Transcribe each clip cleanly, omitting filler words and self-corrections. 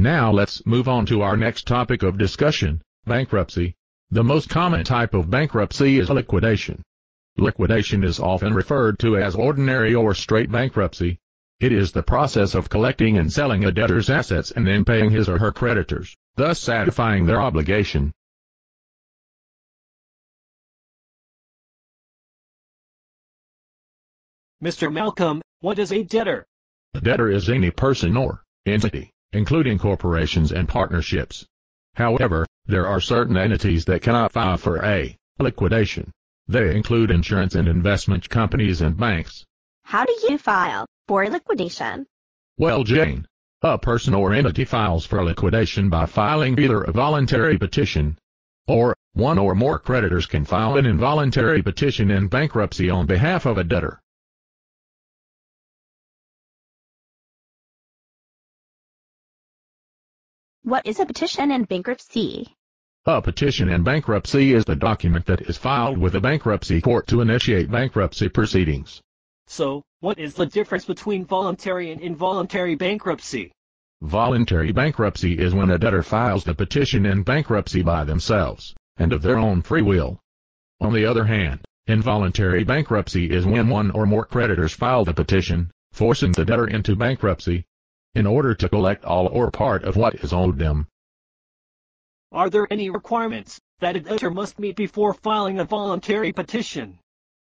Now let's move on to our next topic of discussion, bankruptcy. The most common type of bankruptcy is liquidation. Liquidation is often referred to as ordinary or straight bankruptcy. It is the process of collecting and selling a debtor's assets and then paying his or her creditors, thus satisfying their obligation. Mr. Malcolm, what is a debtor? A debtor is any person or entity, including corporations and partnerships. However, there are certain entities that cannot file for a liquidation. They include insurance and investment companies and banks. How do you file for liquidation? Well, Jane, a person or entity files for liquidation by filing either a voluntary petition, or one or more creditors can file an involuntary petition in bankruptcy on behalf of a debtor. What is a petition in bankruptcy? A petition in bankruptcy is the document that is filed with the bankruptcy court to initiate bankruptcy proceedings. So, what is the difference between voluntary and involuntary bankruptcy? Voluntary bankruptcy is when a debtor files the petition in bankruptcy by themselves, and of their own free will. On the other hand, involuntary bankruptcy is when one or more creditors file the petition, forcing the debtor into bankruptcy, in order to collect all or part of what is owed them. Are there any requirements that a debtor must meet before filing a voluntary petition?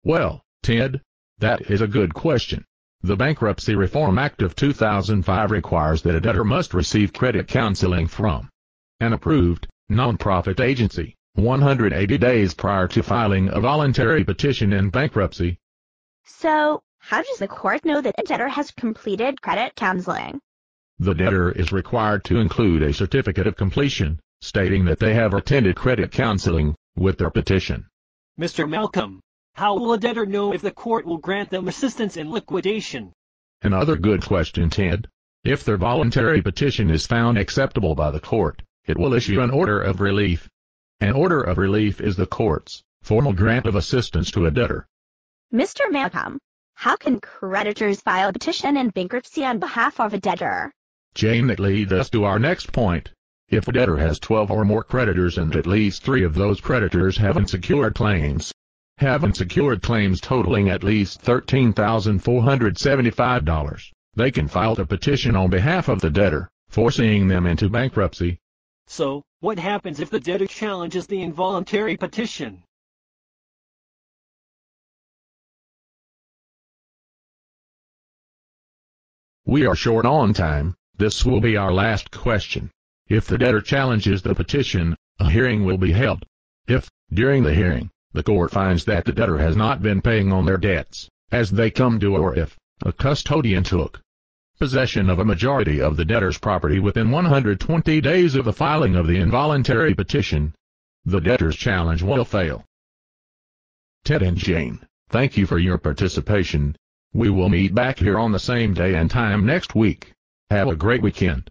Well, Ted, that is a good question. The Bankruptcy Reform Act of 2005 requires that a debtor must receive credit counseling from an approved, nonprofit agency 180 days prior to filing a voluntary petition in bankruptcy. So, how does the court know that a debtor has completed credit counseling? The debtor is required to include a certificate of completion, stating that they have attended credit counseling, with their petition. Mr. Malcolm, how will a debtor know if the court will grant them assistance in liquidation? Another good question, Ted. If their voluntary petition is found acceptable by the court, it will issue an order of relief. An order of relief is the court's formal grant of assistance to a debtor. Mr. Malcolm, how can creditors file a petition in bankruptcy on behalf of a debtor? Jane, that leads us to our next point. If a debtor has 12 or more creditors and at least 3 of those creditors have unsecured claims totaling at least $13,475, they can file a petition on behalf of the debtor, forcing them into bankruptcy. So, what happens if the debtor challenges the involuntary petition? We are short on time. This will be our last question. If the debtor challenges the petition, a hearing will be held. If, during the hearing, the court finds that the debtor has not been paying on their debts as they come due, or if a custodian took possession of a majority of the debtor's property within 120 days of the filing of the involuntary petition, the debtor's challenge will fail. Ted and Jane, thank you for your participation. We will meet back here on the same day and time next week. Have a great weekend.